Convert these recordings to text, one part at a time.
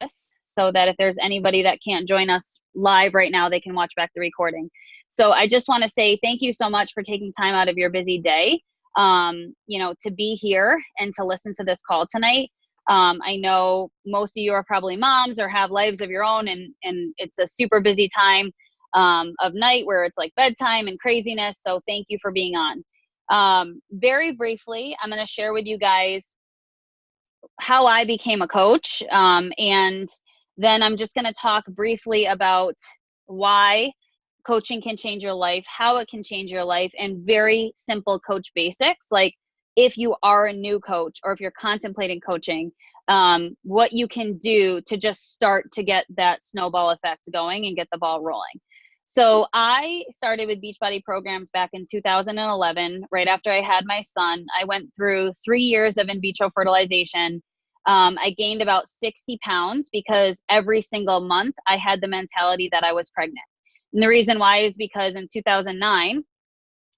this so that if there's anybody that can't join us live right now, they can watch back the recording. So I just want to say thank you so much for taking time out of your busy day, to be here and to listen to this call tonight. I know most of you are probably moms or have lives of your own, and it's a super busy time of night where it's like bedtime and craziness. So thank you for being on. Very briefly, I'm going to share with you guys how I became a coach. And then I'm just going to talk briefly about why coaching can change your life, how it can change your life, and very simple coach basics. Like if you are a new coach or if you're contemplating coaching, what you can do to just start to get that snowball effect going and get the ball rolling. So I started with Beachbody programs back in 2011, right after I had my son. I went through 3 years of in vitro fertilization. I gained about 60 pounds because every single month I had the mentality that I was pregnant. And the reason why is because in 2009,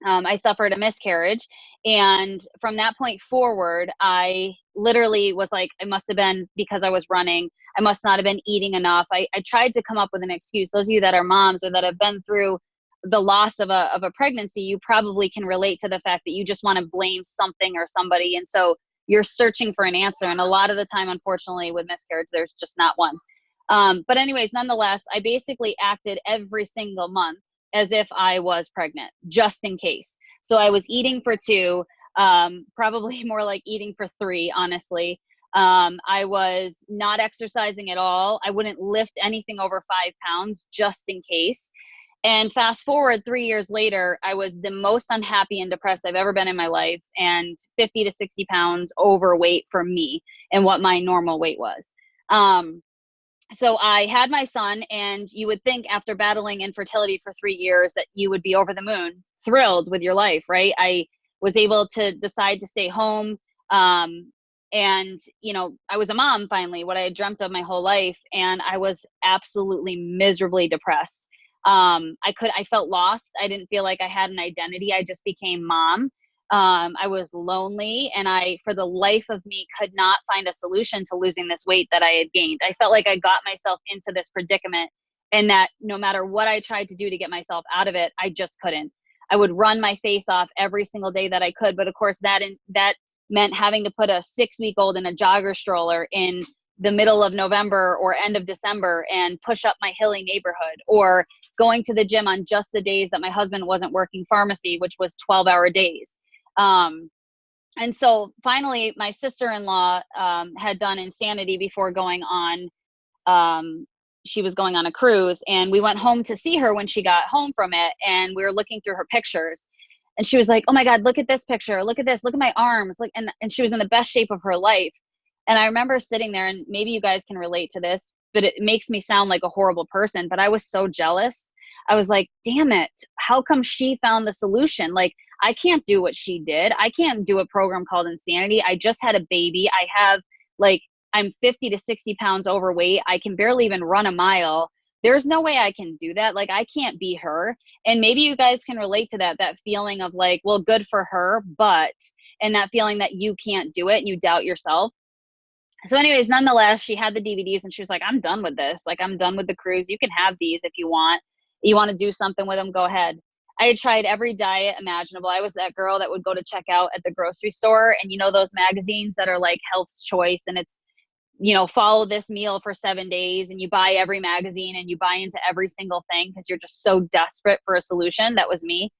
I suffered a miscarriage. And from that point forward, I literally was like, it must have been because I was running. I must not have been eating enough. I tried to come up with an excuse. Those of you that are moms or that have been through the loss of a pregnancy, you probably can relate to the fact that you just want to blame something or somebody. And so you're searching for an answer. And a lot of the time, unfortunately, with miscarriage, there's just not one. But anyways, nonetheless, I basically acted every single month as if I was pregnant, just in case. So I was eating for 2, probably more like eating for 3, honestly. I was not exercising at all. I wouldn't lift anything over 5 pounds just in case. And fast forward 3 years later, I was the most unhappy and depressed I've ever been in my life, and 50 to 60 pounds overweight for me and what my normal weight was. So I had my son, and you would think after battling infertility for 3 years that you would be over the moon, thrilled with your life, right? I was able to decide to stay home. And, I was a mom finally, what I had dreamt of my whole life. And I was absolutely miserably depressed. I felt lost. I didn't feel like I had an identity. I just became mom. I was lonely, and I, for the life of me, could not find a solution to losing this weight that I had gained. I felt like I got myself into this predicament, and that no matter what I tried to do to get myself out of it, I just couldn't. I would run my face off every single day that I could. But of course, that meant having to put a 6-week-old in a jogger stroller in the middle of November or end of December and push up my hilly neighborhood, or going to the gym on just the days that my husband wasn't working pharmacy, which was 12-hour days. And so finally, my sister-in-law had done Insanity before going on. She was going on a cruise, and we went home to see her when she got home from it. And we were looking through her pictures, and she was like, "Oh my God, look at this picture. Look at this. Look at my arms." Like, and she was in the best shape of her life. And I remember sitting there, and maybe you guys can relate to this, but it makes me sound like a horrible person, but I was so jealous. I was like, damn it. How come she found the solution? Like, I can't do what she did. I can't do a program called Insanity. I just had a baby. I'm 50 to 60 pounds overweight. I can barely even run a mile. There's no way I can do that. Like, I can't be her. And maybe you guys can relate to that feeling of like, well, good for her, and that feeling that you can't do it and you doubt yourself. So anyways, nonetheless, she had the DVDs, and she was like, I'm done with this. Like, I'm done with the cruise. You can have these if you want. You want to do something with them, go ahead. I had tried every diet imaginable. I was that girl that would go to check out at the grocery store, and those magazines that are like Health's Choice, and it's, follow this meal for 7 days, and you buy every magazine and you buy into every single thing because you're just so desperate for a solution. That was me.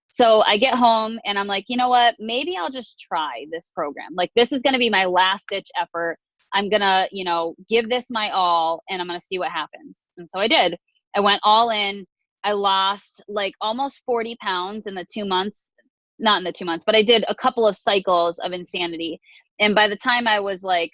So I get home and I'm like, you know what, maybe I'll just try this program. Like, this is going to be my last ditch effort. I'm going to, give this my all, and I'm going to see what happens. And so I did. I went all in. I lost like almost 40 pounds in the 2 months, not in the 2 months, but I did a couple of cycles of Insanity. And by the time I was like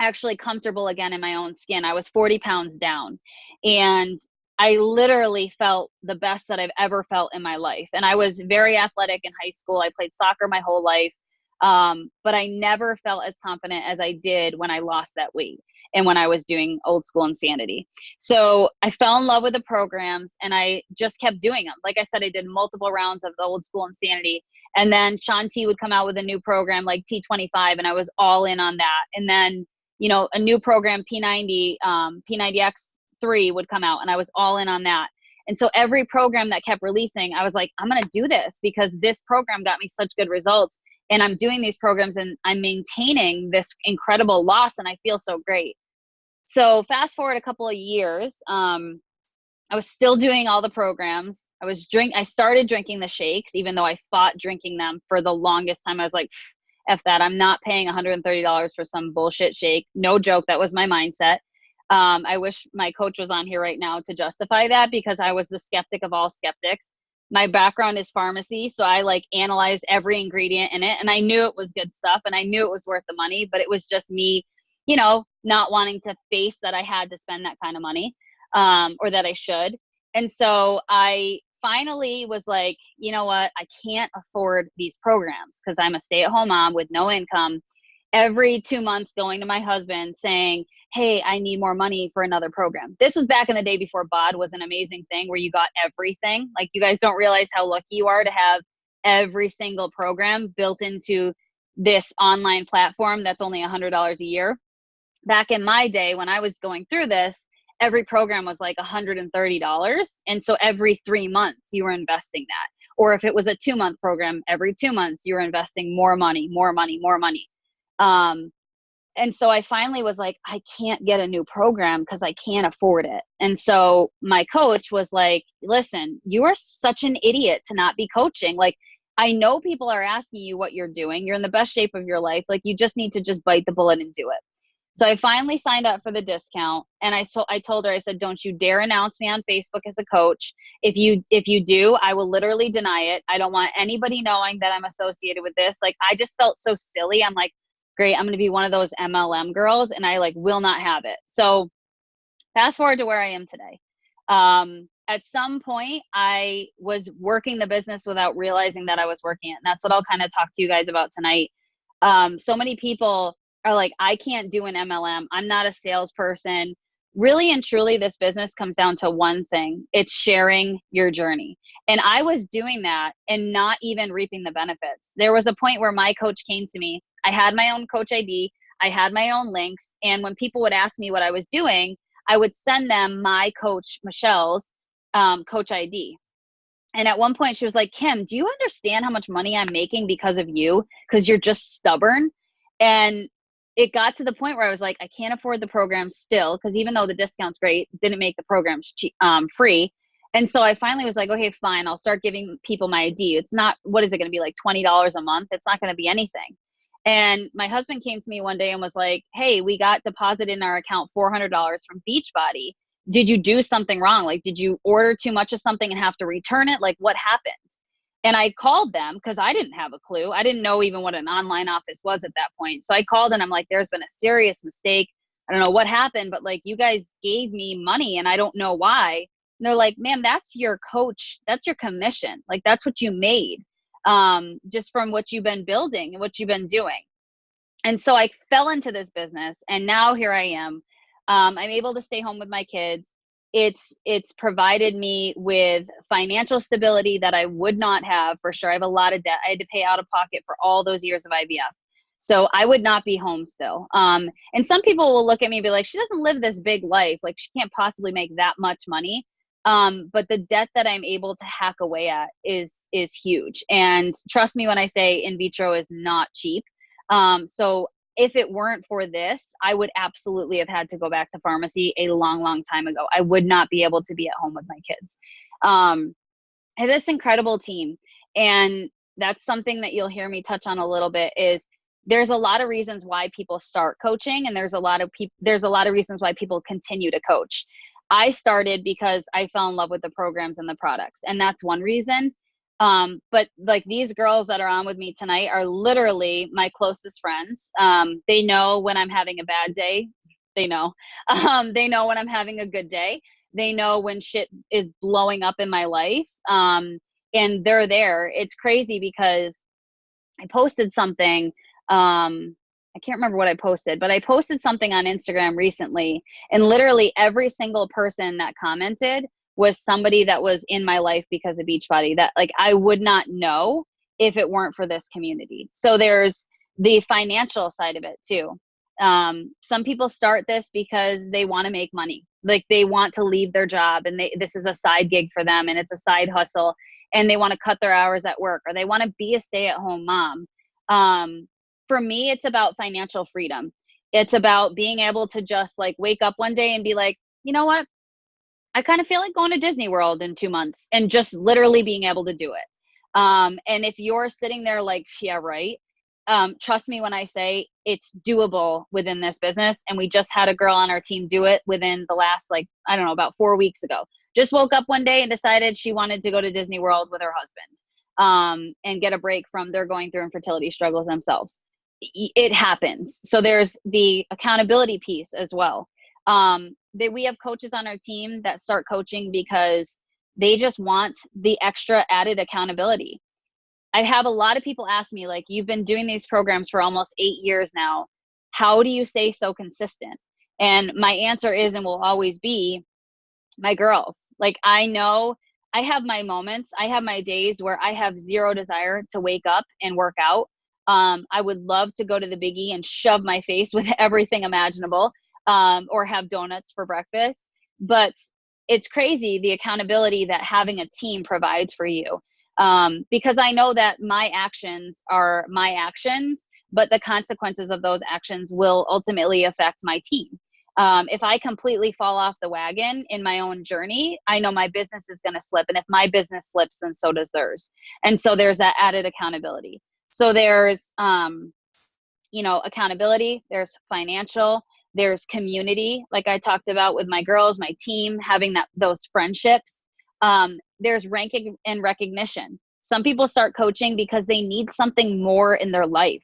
actually comfortable again in my own skin, I was 40 pounds down. And I literally felt the best that I've ever felt in my life. And I was very athletic in high school. I played soccer my whole life. But I never felt as confident as I did when I lost that weight and when I was doing old school Insanity. So I fell in love with the programs, and I just kept doing them. Like I said, I did multiple rounds of the old school Insanity. And then Shaun T would come out with a new program like T25, and I was all in on that. And then a new program, P90X3 would come out, and I was all in on that. And so every program that kept releasing, I was like, I'm going to do this because this program got me such good results. And I'm doing these programs and I'm maintaining this incredible loss, and I feel so great. So fast forward a couple of years, I was still doing all the programs. I started drinking the shakes, even though I fought drinking them for the longest time. I was like, F that. I'm not paying $130 for some bullshit shake. No joke. That was my mindset. I wish my coach was on here right now to justify that, because I was the skeptic of all skeptics. My background is pharmacy, so I like analyzed every ingredient in it, and I knew it was good stuff and I knew it was worth the money, but it was just me, not wanting to face that I had to spend that kind of money, or that I should. And so I finally was like, you know what? I can't afford these programs because I'm a stay-at-home mom with no income. Every 2 months going to my husband saying, hey, I need more money for another program. This was back in the day before BOD was an amazing thing where you got everything. Like, you guys don't realize how lucky you are to have every single program built into this online platform that's only $100 a year. Back in my day when I was going through this, every program was like $130. And so every 3 months you were investing that. Or if it was a 2-month program, every 2 months you were investing more money, more money, more money. And so I finally was like, I can't get a new program because I can't afford it. And so my coach was like, listen, you are such an idiot to not be coaching. Like, I know people are asking you what you're doing. You're in the best shape of your life. Like, you just need to just bite the bullet and do it. So I finally signed up for the discount, and I told her, I said, don't you dare announce me on Facebook as a coach. If you do, I will literally deny it. I don't want anybody knowing that I'm associated with this. Like, I just felt so silly. I'm like, great, I'm going to be one of those MLM girls, and I like will not have it. So fast forward to where I am today. At some point I was working the business without realizing that I was working it. And that's what I'll kind of talk to you guys about tonight. So many people are like, I can't do an MLM. I'm not a salesperson. Really and truly, this business comes down to one thing. It's sharing your journey. And I was doing that and not even reaping the benefits. There was a point where my coach came to me. I had my own coach ID. I had my own links. And when people would ask me what I was doing, I would send them my coach, Michelle's coach ID. And at one point she was like, Kim, do you understand how much money I'm making because of you? Because you're just stubborn. And it got to the point where I was like, I can't afford the program still, because even though the discount's great, didn't make the program free. And so I finally was like, okay, fine, I'll start giving people my ID. It's not, what is it going to be, like $20 a month? It's not going to be anything. And my husband came to me one day and was like, hey, we got deposited in our account $400 from Beachbody. Did you do something wrong? Like, did you order too much of something and have to return it? Like, what happened? And I called them because I didn't have a clue. I didn't know even what an online office was at that point. So I called and I'm like, there's been a serious mistake. I don't know what happened, but like, you guys gave me money and I don't know why. And they're like, ma'am, that's your coach. That's your commission. Like, that's what you made just from what you've been building and what you've been doing. And so I fell into this business, and now here I am. I'm able to stay home with my kids. It's provided me with financial stability that I would not have for sure. I have a lot of debt. I had to pay out of pocket for all those years of IVF. So I would not be home still. And some people will look at me and be like, she doesn't live this big life. Like, she can't possibly make that much money. But the debt that I'm able to hack away at is huge. And trust me when I say in vitro is not cheap. So if it weren't for this, I would absolutely have had to go back to pharmacy a long, long time ago. I would not be able to be at home with my kids. I have this incredible team. And that's something that you'll hear me touch on a little bit is there's a lot of reasons why people start coaching, and there's a lot of reasons why people continue to coach. I started because I fell in love with the programs and the products, and that's one reason. But like, these girls that are on with me tonight are literally my closest friends. They know when I'm having a bad day. They know when I'm having a good day. They know when shit is blowing up in my life. And they're there. It's crazy because I posted something. I can't remember what I posted, but I posted something on Instagram recently, and literally every single person that commented was somebody that was in my life because of Beachbody, that like I would not know if it weren't for this community. So there's the financial side of it too. Some people start this because they want to make money. Like they want to leave their job and this is a side gig for them and it's a side hustle and they want to cut their hours at work, or they want to be a stay-at-home mom. For me, it's about financial freedom. It's about being able to just like wake up one day and be like, you know what? I kind of feel like going to Disney World in 2 months, and just literally being able to do it. And if you're sitting there like, yeah, right. Trust me when I say it's doable within this business. And we just had a girl on our team do it within the last, like, I don't know, about 4 weeks ago. Just woke up one day and decided she wanted to go to Disney World with her husband, and get a break from they're going through infertility struggles themselves. It happens. So there's the accountability piece as well. We have coaches on our team that start coaching because they just want the extra added accountability. I have a lot of people ask me, like, you've been doing these programs for almost 8 years now. How do you stay so consistent? And my answer is, and will always be, my girls. Like, I know I have my moments. I have my days where I have zero desire to wake up and work out. I would love to go to the Big E and shove my face with everything imaginable, or have donuts for breakfast. But it's crazy the accountability that having a team provides for you. Because I know that my actions are my actions, but the consequences of those actions will ultimately affect my team. If I completely fall off the wagon in my own journey, I know my business is going to slip. And if my business slips, then so does theirs. And so there's that added accountability. So there's, accountability, there's financial, there's community, like I talked about with my girls, my team, having those friendships. There's ranking and recognition. Some people start coaching because they need something more in their life.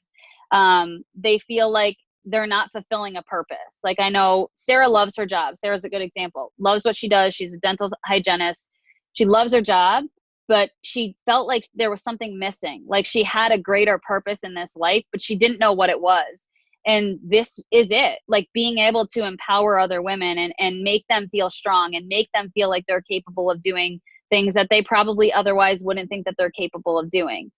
They feel like they're not fulfilling a purpose. Like, I know Sarah loves her job. Sarah's a good example. Loves what she does. She's a dental hygienist. She loves her job, but she felt like there was something missing. Like she had a greater purpose in this life, but she didn't know what it was. And this is it, like being able to empower other women and make them feel strong and make them feel like they're capable of doing things that they probably otherwise wouldn't think that they're capable of doing.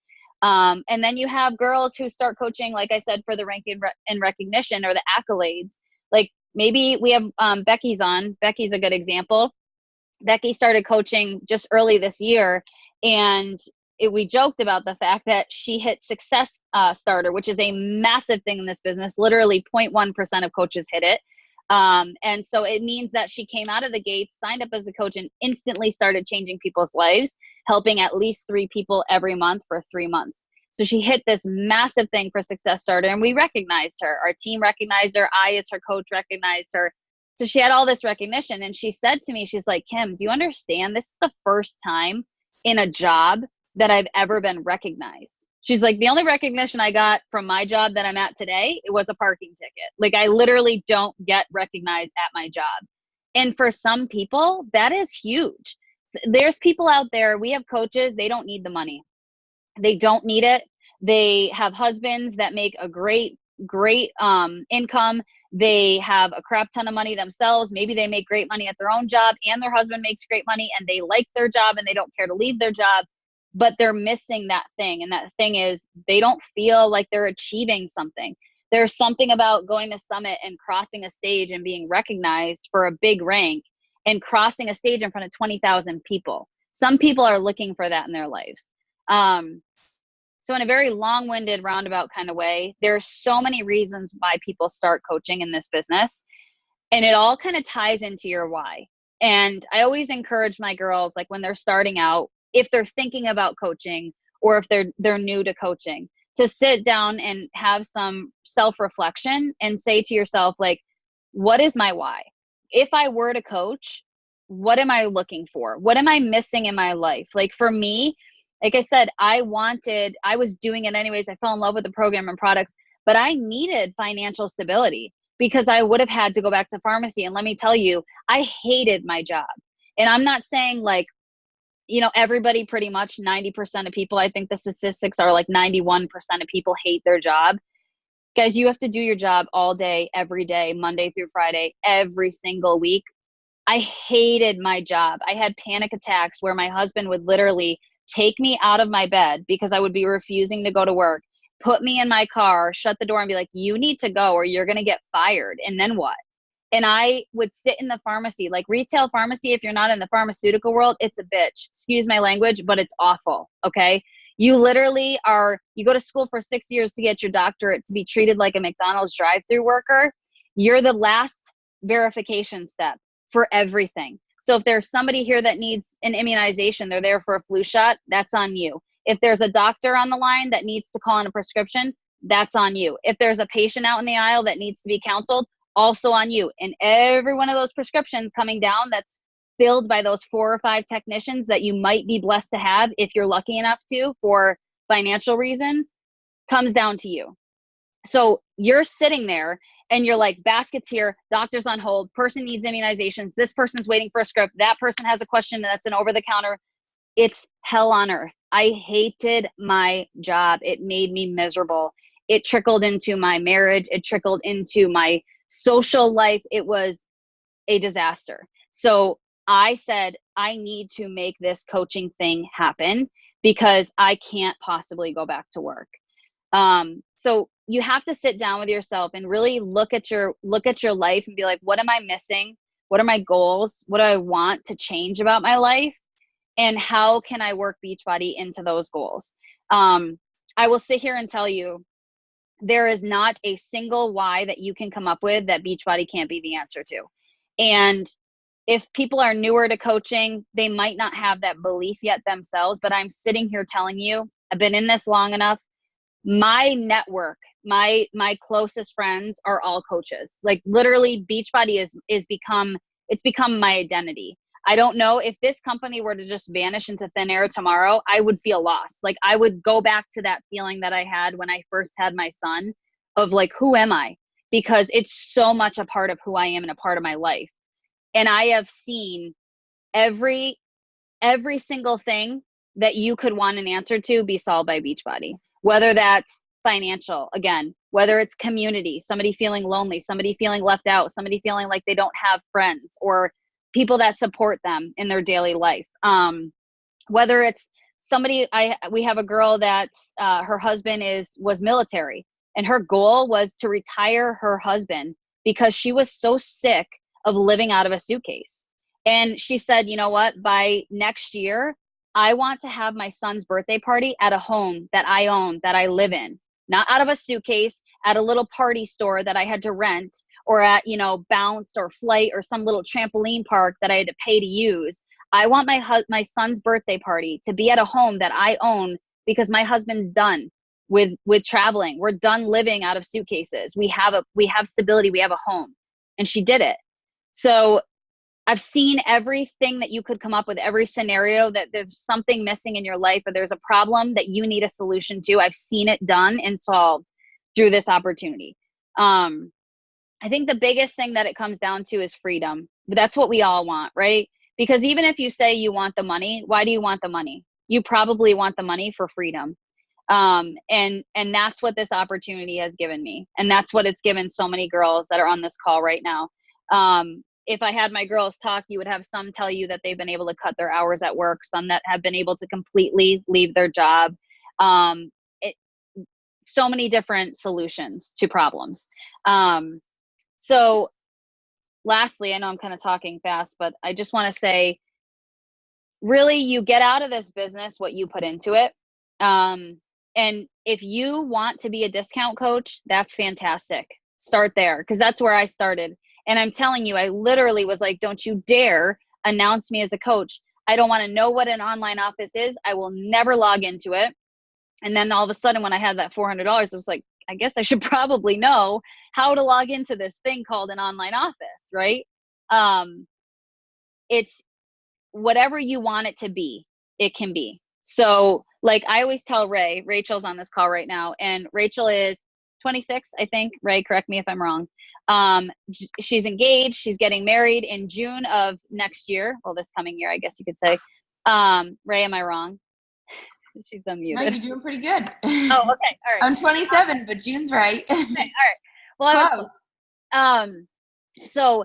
And then you have girls who start coaching, like I said, for the ranking and recognition or the accolades. Like maybe we have Becky's on. Becky's a good example. Becky started coaching just early this year, and we joked about the fact that she hit Success Starter, which is a massive thing in this business. Literally 0.1% of coaches hit it. And so it means that she came out of the gates, signed up as a coach, and instantly started changing people's lives, helping at least 3 people every month for 3 months. So she hit this massive thing for Success Starter, and we recognized her. Our team recognized her. I, as her coach, recognized her. So she had all this recognition, and she said to me, she's like, Kim, do you understand? This is the first time in a job that I've ever been recognized. She's like, the only recognition I got from my job that I'm at today, it was a parking ticket. Like, I literally don't get recognized at my job. And for some people, that is huge. There's people out there, we have coaches, they don't need the money. They don't need it. They have husbands that make a great income. They have a crap ton of money themselves. Maybe they make great money at their own job and their husband makes great money and they like their job and they don't care to leave their job, but they're missing that thing. And that thing is they don't feel like they're achieving something. There's something about going to Summit and crossing a stage and being recognized for a big rank and crossing a stage in front of 20,000 people. Some people are looking for that in their lives. So in a very long-winded, roundabout kind of way, there's so many reasons why people start coaching in this business, and it all kind of ties into your why. And I always encourage my girls, like when they're starting out, if they're thinking about coaching or if they're new to coaching, to sit down and have some self-reflection and say to yourself, like, what is my why? If I were to coach, what am I looking for? What am I missing in my life? Like for me, like I said, I was doing it anyways. I fell in love with the program and products, but I needed financial stability because I would have had to go back to pharmacy. And let me tell you, I hated my job. And I'm not saying like, everybody, pretty much 90% of people, I think the statistics are like 91% of people hate their job. Guys, you have to do your job all day, every day, Monday through Friday, every single week. I hated my job. I had panic attacks where my husband would literally take me out of my bed because I would be refusing to go to work put me in my car, shut the door and be like, you need to go or you're going to get fired. And then what? And I would sit in the pharmacy, like retail pharmacy. If you're not in the pharmaceutical world, it's a bitch. Excuse my language, but it's awful. Okay. You literally you go to school for 6 years to get your doctorate to be treated like a McDonald's drive-through worker. You're the last verification step for everything. So if there's somebody here that needs an immunization, they're there for a flu shot, that's on you. If there's a doctor on the line that needs to call in a prescription, that's on you. If there's a patient out in the aisle that needs to be counseled, also on you. And every one of those prescriptions coming down that's filled by those 4 or 5 technicians that you might be blessed to have if you're lucky enough to for financial reasons comes down to you. So you're sitting there and you're like, baskets here, doctor's on hold, person needs immunizations, this person's waiting for a script, that person has a question that's an over the counter. It's hell on earth. I hated my job. It made me miserable. It trickled into my marriage. It trickled into my social life. It was a disaster. So I said, I need to make this coaching thing happen because I can't possibly go back to work. So you have to sit down with yourself and really look at your life and be like, what am I missing? What are my goals? What do I want to change about my life? And how can I work Beachbody into those goals? I will sit here and tell you, there is not a single why that you can come up with that Beachbody can't be the answer to. And if people are newer to coaching, they might not have that belief yet themselves, but I'm sitting here telling you, I've been in this long enough. My network, my closest friends are all coaches. Like literally Beachbody it's become my identity. I don't know if this company were to just vanish into thin air tomorrow, I would feel lost. Like I would go back to that feeling that I had when I first had my son of like, who am I? Because it's so much a part of who I am and a part of my life. And I have seen every single thing that you could want an answer to be solved by Beachbody, whether that's financial, again, whether it's community, somebody feeling lonely, somebody feeling left out, somebody feeling like they don't have friends or people that support them in their daily life. Whether it's somebody, we have a girl that's her husband was military, and her goal was to retire her husband because she was so sick of living out of a suitcase. And she said, you know what, by next year, I want to have my son's birthday party at a home that I own, that I live in, not out of a suitcase, at a little party store that I had to rent, or at, Bounce or Flight or some little trampoline park that I had to pay to use. I want my son's birthday party to be at a home that I own because my husband's done with traveling. We're done living out of suitcases. We have stability. We have a home. And she did it. So I've seen everything that you could come up with, every scenario that there's something missing in your life or there's a problem that you need a solution to. I've seen it done and solved through this opportunity. I think the biggest thing that it comes down to is freedom. But that's what we all want, right? Because even if you say you want the money, why do you want the money? You probably want the money for freedom. And that's what this opportunity has given me. And that's what it's given so many girls that are on this call right now. If I had my girls talk, you would have some tell you that they've been able to cut their hours at work, some that have been able to completely leave their job. So many different solutions to problems. So lastly, I know I'm kind of talking fast, but I just want to say, really, you get out of this business what you put into it. And if you want to be a discount coach, that's fantastic. Start there, because that's where I started. And I'm telling you, I literally was like, don't you dare announce me as a coach. I don't want to know what an online office is. I will never log into it. And then all of a sudden, when I had that $400, I was like, I guess I should probably know how to log into this thing called an online office, right? It's whatever you want it to be, it can be. So like I always tell Rachel's on this call right now, and Rachel is 26, I think. Ray, correct me if I'm wrong. She's engaged. She's getting married in June of next year. Well, this coming year, I guess you could say. Ray, am I wrong? She's unmuted. No, you're doing pretty good. Oh, okay. All right. I'm 27, but June's right. Okay. All right. Well, close. So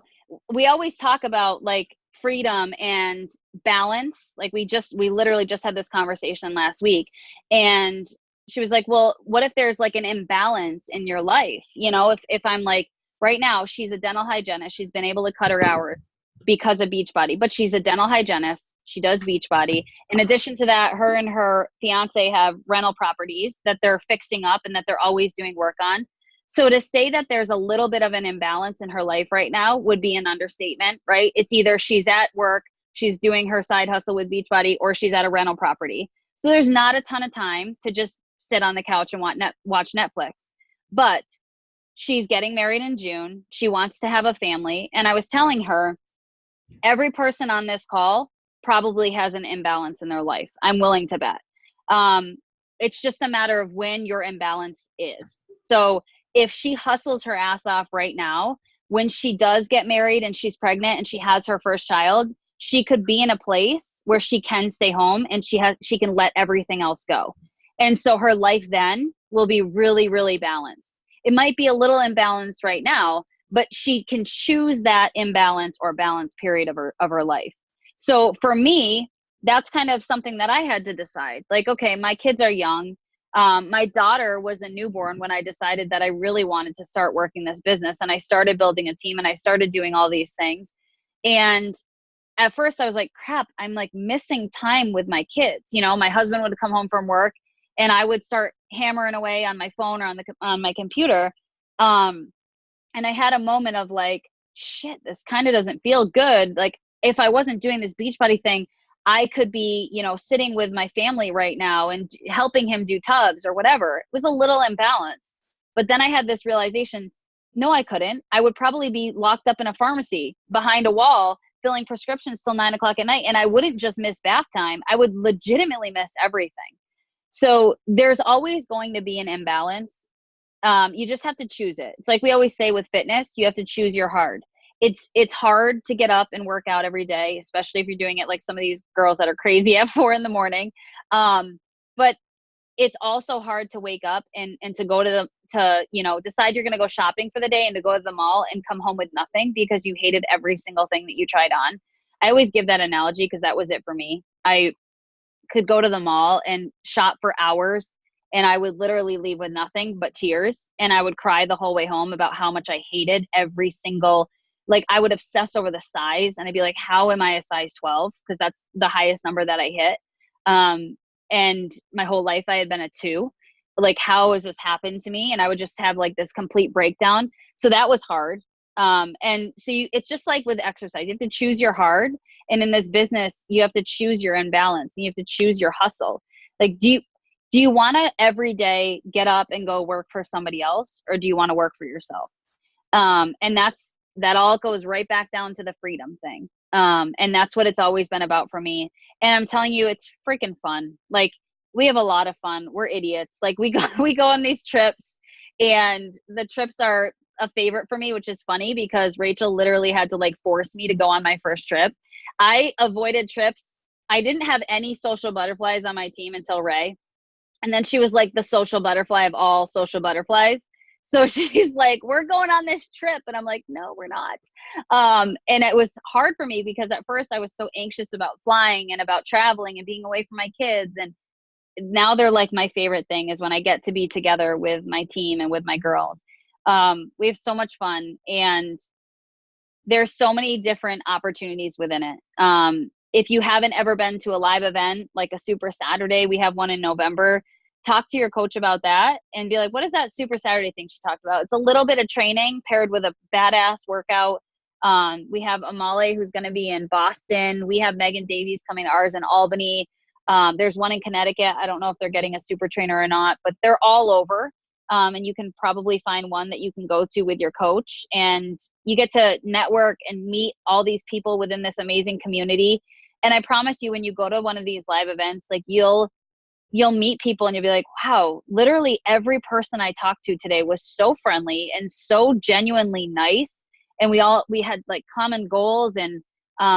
we always talk about like freedom and balance. Like we literally just had this conversation last week, and she was like, well, what if there's like an imbalance in your life? You know, if I'm like, right now, she's a dental hygienist. She's been able to cut her hours because of Beachbody, but she's a dental hygienist. She does Beachbody. In addition to that, her and her fiance have rental properties that they're fixing up and that they're always doing work on. So to say that there's a little bit of an imbalance in her life right now would be an understatement, right? It's either she's at work, she's doing her side hustle with Beachbody, or she's at a rental property. So there's not a ton of time to just sit on the couch and watch Netflix. But she's getting married in June. She wants to have a family. And I was telling her, every person on this call probably has an imbalance in their life. I'm willing to bet. It's just a matter of when your imbalance is. So if she hustles her ass off right now, when she does get married and she's pregnant and she has her first child, she could be in a place where she can stay home and she can let everything else go. And so her life then will be really, really balanced. It might be a little imbalanced right now, but she can choose that imbalance or balance period of her life. So for me, that's kind of something that I had to decide. Like, okay, my kids are young. My daughter was a newborn when I decided that I really wanted to start working this business, and I started building a team and I started doing all these things. And at first I was like, crap, I'm like missing time with my kids. You know, my husband would come home from work and I would start hammering away on my phone or on my computer. And I had a moment of like, shit, this kind of doesn't feel good. Like if I wasn't doing this Beachbody thing, I could be, you know, sitting with my family right now and helping him do tubs or whatever. It was a little imbalanced. But then I had this realization, no, I couldn't. I would probably be locked up in a pharmacy behind a wall filling prescriptions till 9 o'clock at night. And I wouldn't just miss bath time. I would legitimately miss everything. So there's always going to be an imbalance. You just have to choose it. It's like we always say with fitness, you have to choose your hard. It's hard to get up and work out every day, especially if you're doing it like some of these girls that are crazy at 4 a.m. But it's also hard to wake up and to go to you know, decide you're going to go shopping for the day and to go to the mall and come home with nothing because you hated every single thing that you tried on. I always give that analogy because that was it for me. I could go to the mall and shop for hours and I would literally leave with nothing but tears. And I would cry the whole way home about how much I hated every single, like I would obsess over the size and I'd be like, how am I a size 12? Because that's the highest number that I hit. And my whole life I had been a 2. Like, how has this happened to me? And I would just have like this complete breakdown. So that was hard. And so it's just like with exercise, you have to choose your hard. And in this business, you have to choose your imbalance and you have to choose your hustle. Like, do you want to every day get up and go work for somebody else, or do you want to work for yourself? And that all goes right back down to the freedom thing. And that's what it's always been about for me. And I'm telling you, it's freaking fun. Like, we have a lot of fun. We're idiots. Like we go on these trips, and the trips are a favorite for me, which is funny because Rachel literally had to like force me to go on my first trip. I avoided trips. I didn't have any social butterflies on my team until Ray. And then she was like the social butterfly of all social butterflies. So she's like, we're going on this trip. And I'm like, no, we're not. And it was hard for me because at first I was so anxious about flying and about traveling and being away from my kids. And now they're like my favorite thing is when I get to be together with my team and with my girls. We have so much fun, and there's so many different opportunities within it. If you haven't ever been to a live event, like a Super Saturday, we have one in November, talk to your coach about that and be like, what is that Super Saturday thing she talked about? It's a little bit of training paired with a badass workout. We have Amale, who's going to be in Boston. We have Megan Davies coming to ours in Albany. There's one in Connecticut. I don't know if they're getting a super trainer or not, but they're all over. And you can probably find one that you can go to with your coach, and you get to network and meet all these people within this amazing community. And I promise you, when you go to one of these live events, like you'll meet people and you'll be like, wow, literally every person I talked to today was so friendly and so genuinely nice. And we had like common goals, and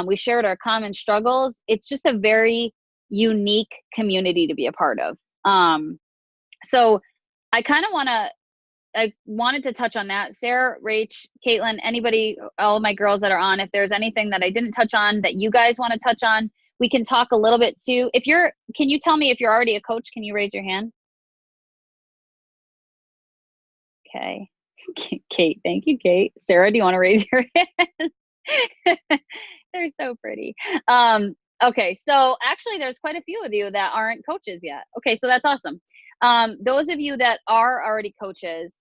we shared our common struggles. It's just a very unique community to be a part of. So I wanted to touch on that. Sarah, Rach, Caitlin, anybody, all of my girls that are on, if there's anything that I didn't touch on that you guys want to touch on, we can talk a little bit too. Can you tell me if you're already a coach? Can you raise your hand? Okay. Kate, thank you, Kate. Sarah, do you want to raise your hand? They're so pretty. Okay, so actually there's quite a few of you that aren't coaches yet. Okay, so that's awesome. Those of you that are already coaches,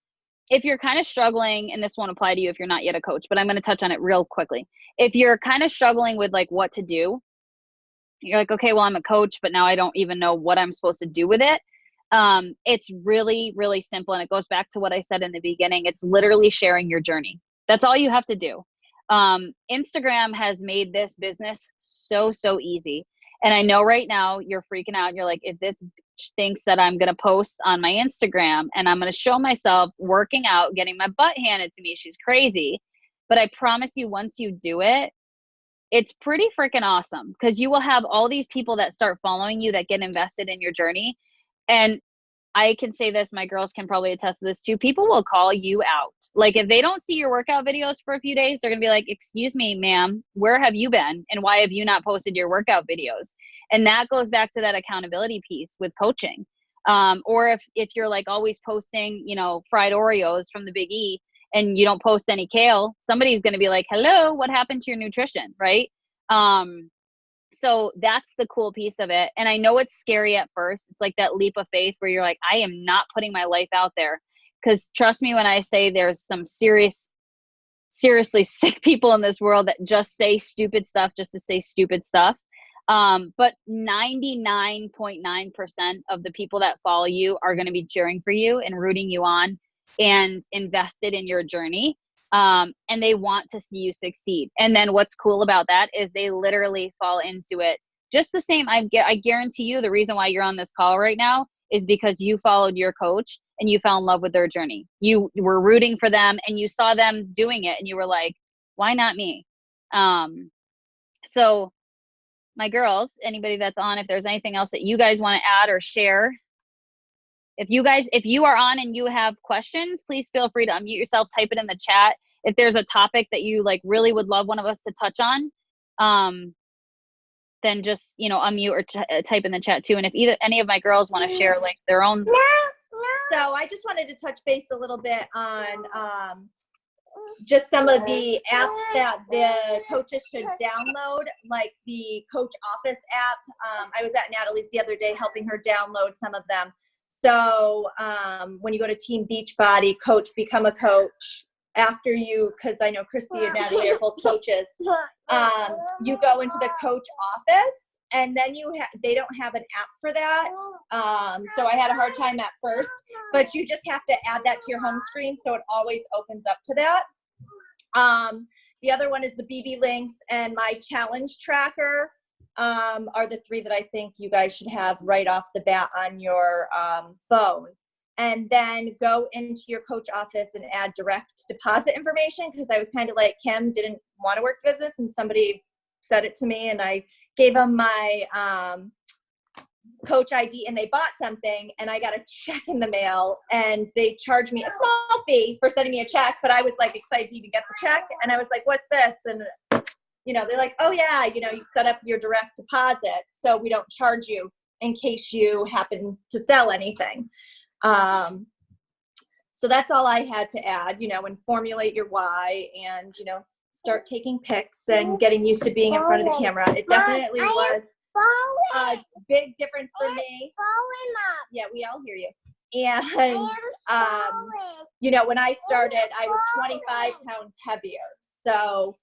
if you're kind of struggling, and this won't apply to you if you're not yet a coach, but I'm going to touch on it real quickly. If you're kind of struggling with like what to do, you're like, okay, well, I'm a coach, but now I don't even know what I'm supposed to do with it. It's really, really simple. And it goes back to what I said in the beginning. It's literally sharing your journey. That's all you have to do. Instagram has made this business so easy. And I know right now you're freaking out. You're like, if this bitch thinks that I'm going to post on my Instagram and I'm going to show myself working out, getting my butt handed to me, she's crazy. But I promise you, once you do it, it's pretty freaking awesome, because you will have all these people that start following you that get invested in your journey. And I can say this, my girls can probably attest to this too. People will call you out. Like if they don't see your workout videos for a few days, they're going to be like, excuse me, ma'am, where have you been? And why have you not posted your workout videos? And that goes back to that accountability piece with coaching. Or if you're like always posting, you know, fried Oreos from the Big E, and you don't post any kale, somebody's going to be like, hello, what happened to your nutrition? Right. So that's the cool piece of it. And I know it's scary at first. It's like that leap of faith where you're like, I am not putting my life out there. Because trust me when I say there's some seriously sick people in this world that just say stupid stuff just to say stupid stuff. But 99.9% of the people that follow you are going to be cheering for you and rooting you on and invested in your journey. And they want to see you succeed. And then what's cool about that is they literally fall into it just the same. I guarantee you the reason why you're on this call right now is because you followed your coach and you fell in love with their journey. You were rooting for them and you saw them doing it and you were like, why not me? So my girls, anybody that's on, if there's anything else that you guys want to add or share, if you are on and you have questions, please feel free to unmute yourself, type it in the chat. If there's a topic that you like really would love one of us to touch on, then just, you know, unmute or type in the chat too. And if any of my girls want to share like their own. So I just wanted to touch base a little bit on just some of the apps that the coaches should download, like the Coach Office app. I was at Natalie's the other day helping her download some of them. So when you go to Team Beachbody, Coach, Become a Coach, after you, because I know Christy and Natalie are both coaches, you go into the Coach Office, and then they don't have an app for that. So I had a hard time at first, but you just have to add that to your home screen so it always opens up to that. The other one is the BB Links and my challenge tracker. Are the three that I think you guys should have right off the bat on your phone. And then go into your Coach Office and add direct deposit information, because I was kind of like Kim, didn't want to work business, and somebody said it to me and I gave them my Coach ID and they bought something and I got a check in the mail and they charged me a small fee for sending me a check, but I was like excited to even get the check, and I was like, what's this? And you know, they're like, oh yeah, you know, you set up your direct deposit so we don't charge you in case you happen to sell anything. So that's all I had to add, you know, and formulate your why and, you know, start taking pics and getting used to being in front of the camera. It definitely was a big difference for me. Yeah, we all hear you. And, you know, when I started, I was 25 pounds heavier. So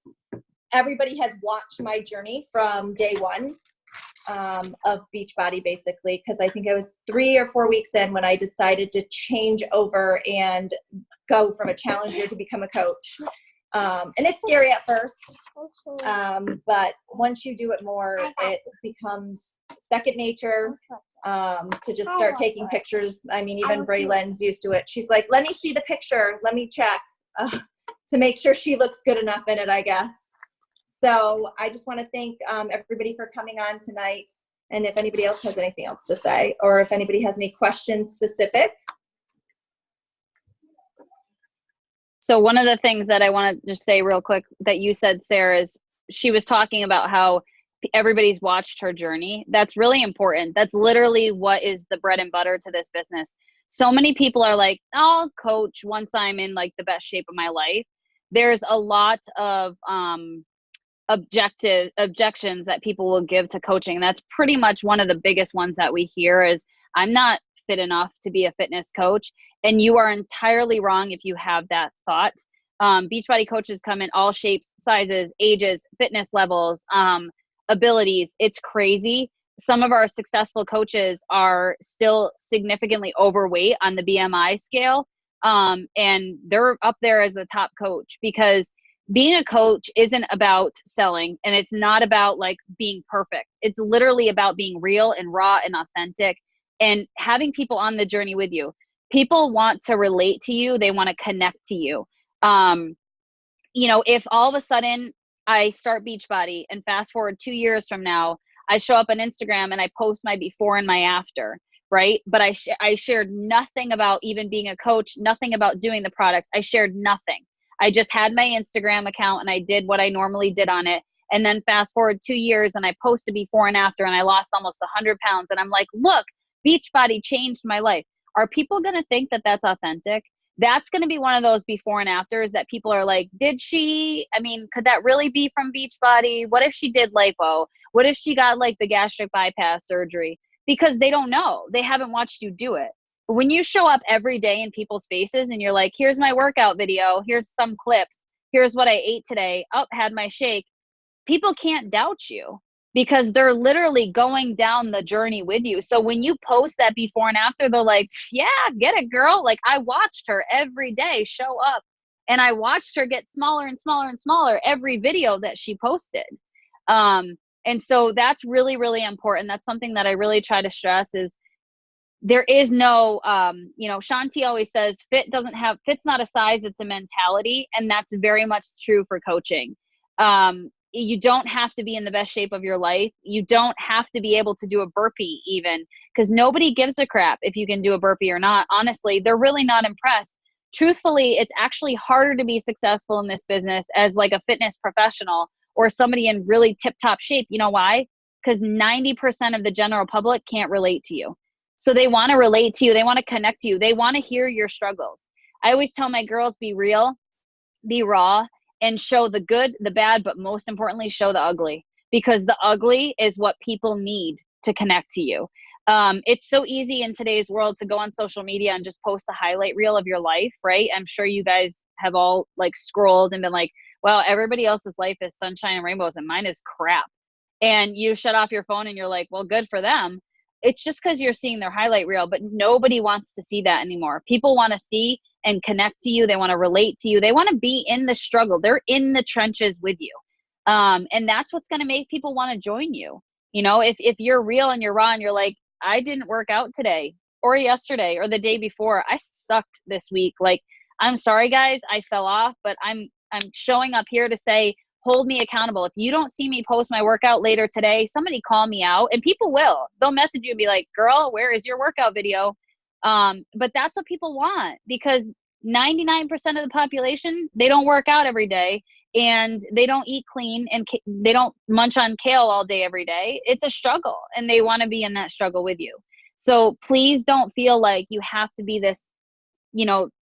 everybody has watched my journey from day one of Beachbody, basically, because I think I was 3 or 4 weeks in when I decided to change over and go from a challenger to become a coach. And it's scary at first, but once you do it more, it becomes second nature to just start taking pictures. I mean, even Braylen's used to it. She's like, let me see the picture. Let me check to make sure she looks good enough in it, I guess. So I just want to thank everybody for coming on tonight. And if anybody else has anything else to say, or if anybody has any questions specific. So one of the things that I want to just say real quick that you said, Sarah, is she was talking about how everybody's watched her journey. That's really important. That's literally what is the bread and butter to this business. So many people are like, I'll coach once I'm in like the best shape of my life. There's a lot of objections that people will give to coaching. And that's pretty much one of the biggest ones that we hear is, I'm not fit enough to be a fitness coach. And you are entirely wrong if you have that thought. Beachbody coaches come in all shapes, sizes, ages, fitness levels, abilities. It's crazy. Some of our successful coaches are still significantly overweight on the BMI scale. And they're up there as a top coach, because being a coach isn't about selling, and it's not about like being perfect. It's literally about being real and raw and authentic and having people on the journey with you. People want to relate to you. They want to connect to you. If all of a sudden I start Beachbody and fast forward 2 years from now, I show up on Instagram and I post my before and my after, right? But I shared nothing about even being a coach, nothing about doing the products. I shared nothing. I just had my Instagram account and I did what I normally did on it. And then fast forward 2 years and I posted before and after and I lost almost 100 pounds. And I'm like, look, Beachbody changed my life. Are people going to think that that's authentic? That's going to be one of those before and afters that people are like, could that really be from Beachbody? What if she did lipo? What if she got like the gastric bypass surgery? Because they don't know. They haven't watched you do it. But when you show up every day in people's faces and you're like, here's my workout video, here's some clips, here's what I ate today, had my shake, people can't doubt you because they're literally going down the journey with you. So when you post that before and after, they're like, yeah, get it, girl. Like, I watched her every day show up, and I watched her get smaller and smaller and smaller every video that she posted. And so that's really, really important. That's something that I really try to stress is there is no, Shanti always says fit's not a size, it's a mentality. And that's very much true for coaching. You don't have to be in the best shape of your life. You don't have to be able to do a burpee even, because nobody gives a crap if you can do a burpee or not. Honestly, they're really not impressed. Truthfully, it's actually harder to be successful in this business as like a fitness professional or somebody in really tip-top shape. You know why? Because 90% of the general public can't relate to you. So they want to relate to you. They want to connect to you. They want to hear your struggles. I always tell my girls, be real, be raw, and show the good, the bad, but most importantly, show the ugly, because the ugly is what people need to connect to you. It's so easy in today's world to go on social media and just post the highlight reel of your life, right? I'm sure you guys have all like scrolled and been like, well, everybody else's life is sunshine and rainbows and mine is crap. And you shut off your phone and you're like, well, good for them. It's just because you're seeing their highlight reel, but nobody wants to see that anymore. People want to see and connect to you. They want to relate to you. They want to be in the struggle. They're in the trenches with you. And that's what's going to make people want to join you. If you're real and you're raw and you're like, I didn't work out today or yesterday or the day before, I sucked this week. Like, I'm sorry guys, I fell off, but I'm showing up here to say, hold me accountable. If you don't see me post my workout later today, somebody call me out, and people will. They'll message you and be like, girl, where is your workout video? But that's what people want, because 99% of the population, they don't work out every day, and they don't eat clean, and they don't munch on kale all day every day. It's a struggle, and they want to be in that struggle with you. So please don't feel like you have to be this,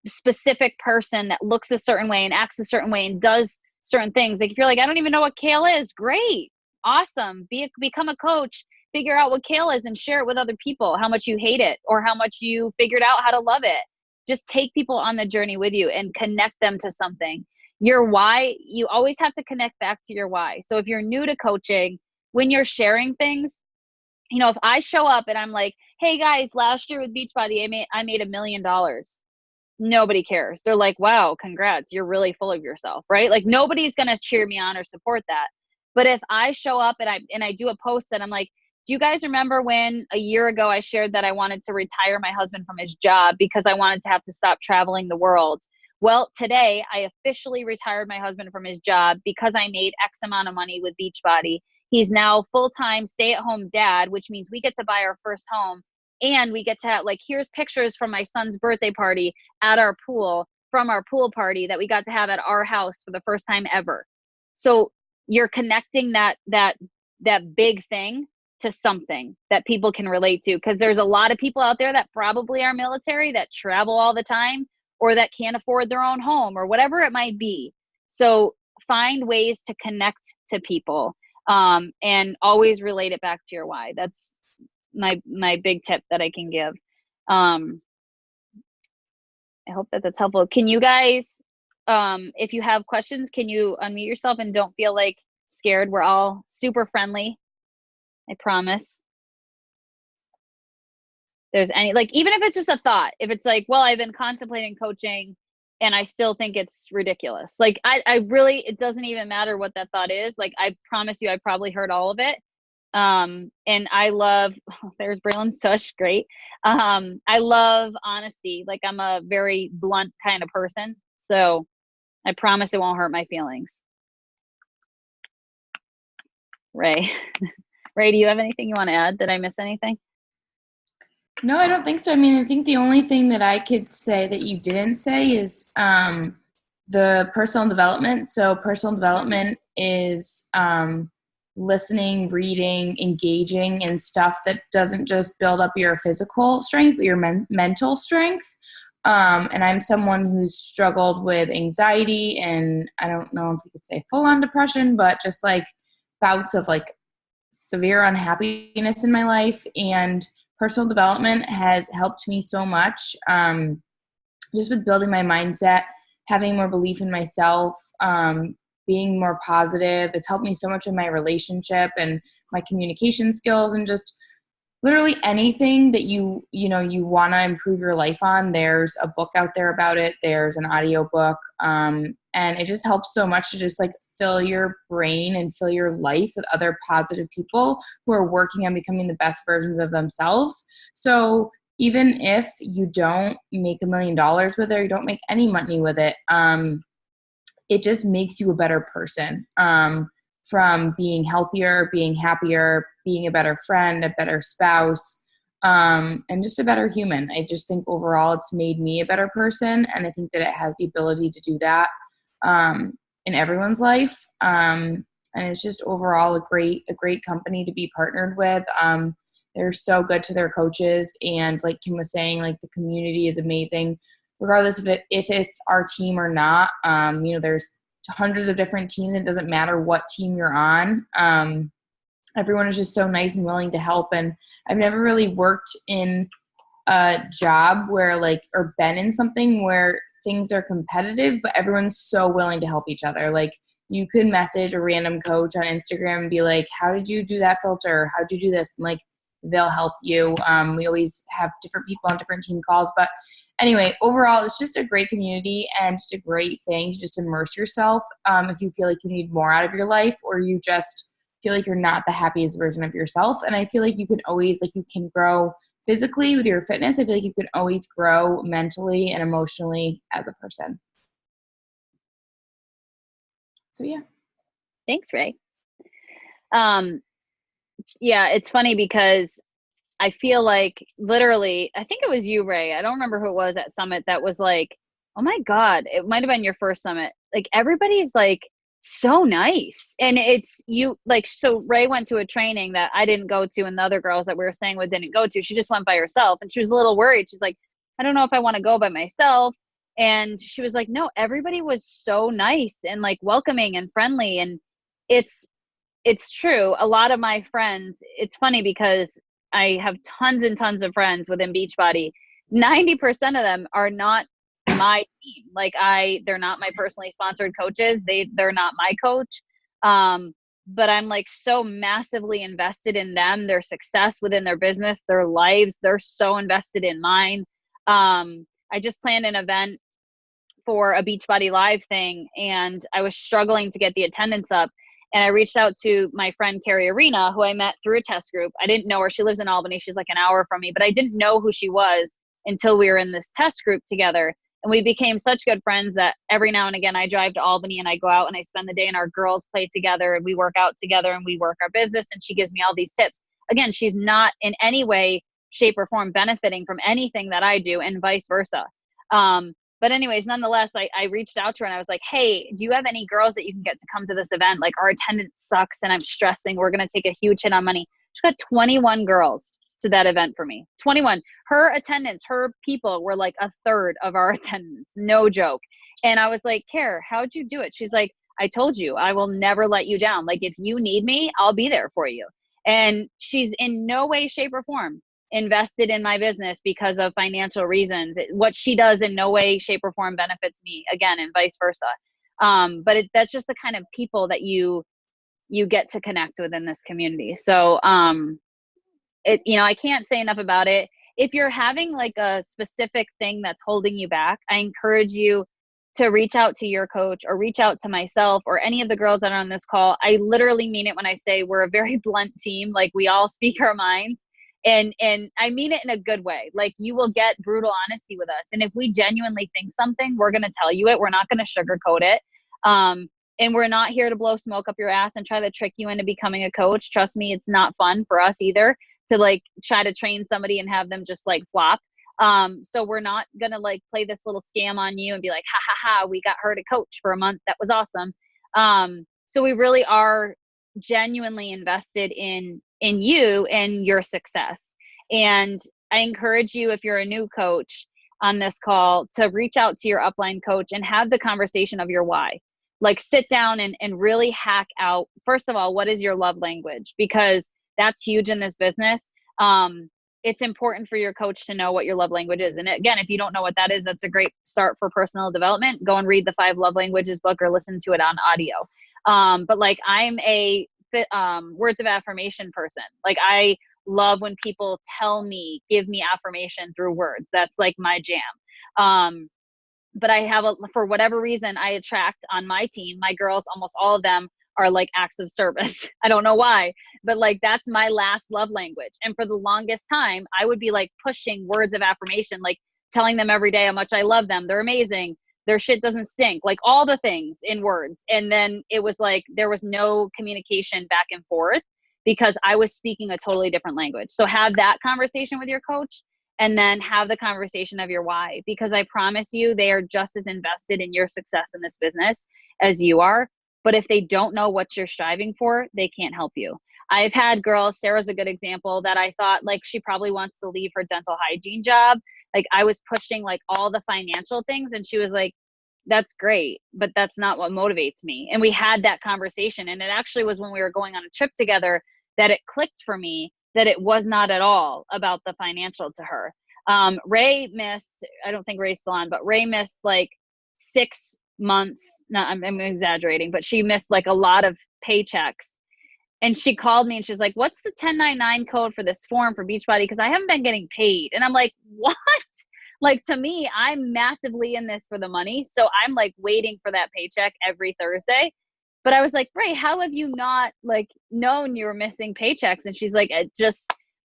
specific person that looks a certain way and acts a certain way and does certain things. Like, if you're like, I don't even know what kale is, great, awesome, become a coach, figure out what kale is and share it with other people, how much you hate it or how much you figured out how to love it. Just take people on the journey with you and connect them to something. Your why, you always have to connect back to your why. So if you're new to coaching, when you're sharing things, if I show up and I'm like, hey guys, last year with Beachbody, I made $1 million. Nobody cares. They're like, wow, congrats, you're really full of yourself, right? Like, nobody's going to cheer me on or support that. But if I show up and I do a post that I'm like, do you guys remember when a year ago I shared that I wanted to retire my husband from his job because I wanted to have to stop traveling the world? Well, today I officially retired my husband from his job because I made X amount of money with Beachbody. He's now full-time stay-at-home dad, which means we get to buy our first home. And we get to have, like, here's pictures from my son's birthday party at our pool, from our pool party that we got to have at our house for the first time ever. So you're connecting that big thing to something that people can relate to, because there's a lot of people out there that probably are military that travel all the time, or that can't afford their own home, or whatever it might be. So find ways to connect to people, and always relate it back to your why. That's my big tip that I can give. I hope that that's helpful. Can you guys, if you have questions, can you unmute yourself and don't feel like scared? We're all super friendly, I promise. There's any, like, even if it's just a thought, if it's like, well, I've been contemplating coaching and I still think it's ridiculous. Like, I really, it doesn't even matter what that thought is. Like, I promise you, I probably heard all of it. And I love, there's Braylon's tush, great. I love honesty. Like, I'm a very blunt kind of person. So I promise it won't hurt my feelings. Ray, Ray, do you have anything you want to add? Did I miss anything? No, I don't think so. I mean, I think the only thing that I could say that you didn't say is the personal development. So personal development is listening, reading, engaging in stuff that doesn't just build up your physical strength, but your mental strength. And I'm someone who's struggled with anxiety, and I don't know if you could say full-on depression, but just like bouts of like severe unhappiness in my life. And personal development has helped me so much, just with building my mindset, having more belief in myself, being more positive. It's helped me so much in my relationship and my communication skills, and just literally anything that you want to improve your life on. There's a book out there about it. There's an audio book. And it just helps so much to just like fill your brain and fill your life with other positive people who are working on becoming the best versions of themselves. So even if you don't make $1 million with it, or you don't make any money with it, it just makes you a better person, from being healthier, being happier, being a better friend, a better spouse, and just a better human. I just think overall it's made me a better person, and I think that it has the ability to do that in everyone's life. And it's just overall a great company to be partnered with. They're so good to their coaches, and like Kim was saying, like the community is amazing, regardless of if it's our team or not. There's hundreds of different teams. It doesn't matter what team you're on. Everyone is just so nice and willing to help. And I've never really worked in a job or been in something where things are competitive, but everyone's so willing to help each other. Like, you could message a random coach on Instagram and be like, how did you do that filter? How'd you do this? And like, they'll help you. We always have different people on different team calls, but anyway, overall, it's just a great community and just a great thing to just immerse yourself. If you feel like you need more out of your life, or you just feel like you're not the happiest version of yourself. And I feel like you can always, you can grow physically with your fitness. I feel like you can always grow mentally and emotionally as a person. So yeah. Thanks, Ray. Yeah, it's funny because I feel like literally, I think it was you, Ray. I don't remember who it was at Summit that was like, oh my God, it might've been your first Summit. Like, everybody's like so nice. And it's you, like, so Ray went to a training that I didn't go to, and the other girls that we were staying with didn't go to. She just went by herself, and she was a little worried. She's like, I don't know if I want to go by myself. And she was like, no, everybody was so nice and like welcoming and friendly. And it's true. A lot of my friends, it's funny because I have tons and tons of friends within Beachbody. 90% of them are not my team. Like, they're not my personally sponsored coaches. They're not my coach. But I'm like so massively invested in them, their success within their business, their lives. They're so invested in mine. I just planned an event for a Beachbody Live thing, and I was struggling to get the attendance up. And I reached out to my friend Carrie Arena, who I met through a test group. I didn't know her. She lives in Albany. She's like an hour from me, but I didn't know who she was until we were in this test group together. And we became such good friends that every now and again I drive to Albany and I go out and I spend the day, and our girls play together and we work out together and we work our business, and she gives me all these tips. Again, she's not in any way, shape, or form benefiting from anything that I do, and vice versa. But anyways, nonetheless, I reached out to her and I was like, hey, do you have any girls that you can get to come to this event? Like, our attendance sucks and I'm stressing. We're going to take a huge hit on money. She got 21 girls to that event for me. 21. Her attendance, her people were like a third of our attendance. No joke. And I was like, Care, how'd you do it? She's like, I told you, I will never let you down. Like, if you need me, I'll be there for you. And she's in no way, shape, or form invested in my business because of financial reasons. What she does in no way, shape, or form benefits me, again, and vice versa. But that's just the kind of people that you get to connect with in this community. So, I can't say enough about it. If you're having like a specific thing that's holding you back, I encourage you to reach out to your coach or reach out to myself or any of the girls that are on this call. I literally mean it when I say we're a very blunt team. Like, we all speak our minds, and I mean it in a good way. Like, you will get brutal honesty with us. And if we genuinely think something, we're going to tell you it. We're not going to sugarcoat it. And we're not here to blow smoke up your ass and try to trick you into becoming a coach. Trust me, it's not fun for us either to like try to train somebody and have them just like flop. So we're not going to like play this little scam on you and be like, ha ha ha, we got her to coach for a month. That was awesome. So we really are genuinely invested in you and your success. And I encourage you, if you're a new coach on this call, to reach out to your upline coach and have the conversation of your why. Like, sit down and really hack out, first of all, what is your love language? Because that's huge in this business. It's important for your coach to know what your love language is. And again, if you don't know what that is, that's a great start for personal development. Go and read the 5 Love Languages book or listen to it on audio. But like, I'm a words of affirmation person. Like, I love when people give me affirmation through words. That's like my jam. But I have for whatever reason, I attract on my team, my girls, almost all of them are like acts of service. I don't know why, but like, that's my last love language. And for the longest time, I would be like pushing words of affirmation, like telling them every day how much I love them. They're amazing. Their shit doesn't stink, like all the things in words. And then it was like, there was no communication back and forth because I was speaking a totally different language. So have that conversation with your coach, and then have the conversation of your why, because I promise you, they are just as invested in your success in this business as you are. But if they don't know what you're striving for, they can't help you. I've had girls, Sarah's a good example, that I thought like she probably wants to leave her dental hygiene job. Like, I was pushing like all the financial things, and she was like, that's great, but that's not what motivates me. And we had that conversation. And it actually was when we were going on a trip together that it clicked for me that it was not at all about the financial to her. Ray missed, I don't think Ray's still on, but Ray missed like 6 months. No, I'm exaggerating, but she missed like a lot of paychecks. And she called me and she's like, what's the 1099 code for this form for Beachbody? Because I haven't been getting paid. And I'm like, what? Like, to me, I'm massively in this for the money. So I'm like waiting for that paycheck every Thursday. But I was like, Ray, how have you not like known you were missing paychecks? And she's like,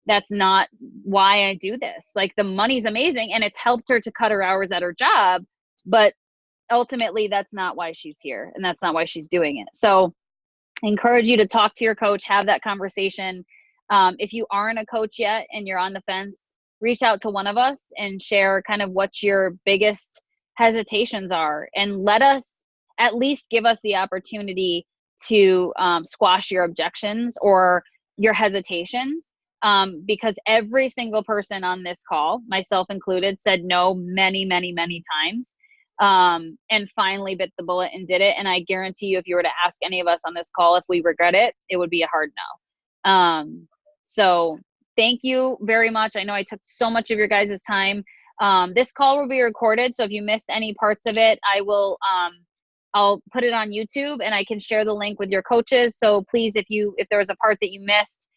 that's not why I do this. Like, the money's amazing and it's helped her to cut her hours at her job. But ultimately, that's not why she's here. And that's not why she's doing it. So I encourage you to talk to your coach, have that conversation. If you aren't a coach yet and you're on the fence, reach out to one of us and share kind of what your biggest hesitations are, and let us at least give us the opportunity to squash your objections or your hesitations, because every single person on this call, myself included, said no many, many, many times, and finally bit the bullet and did it. And I guarantee you, if you were to ask any of us on this call if we regret it, it would be a hard no. So thank you very much. I know I took so much of your guys' time. This call will be recorded, so if you missed any parts of it, I'll put it on YouTube and I can share the link with your coaches. So please, if there was a part that you missed,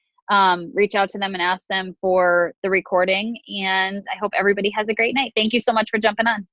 reach out to them and ask them for the recording. And I hope everybody has a great night. Thank you so much for jumping on.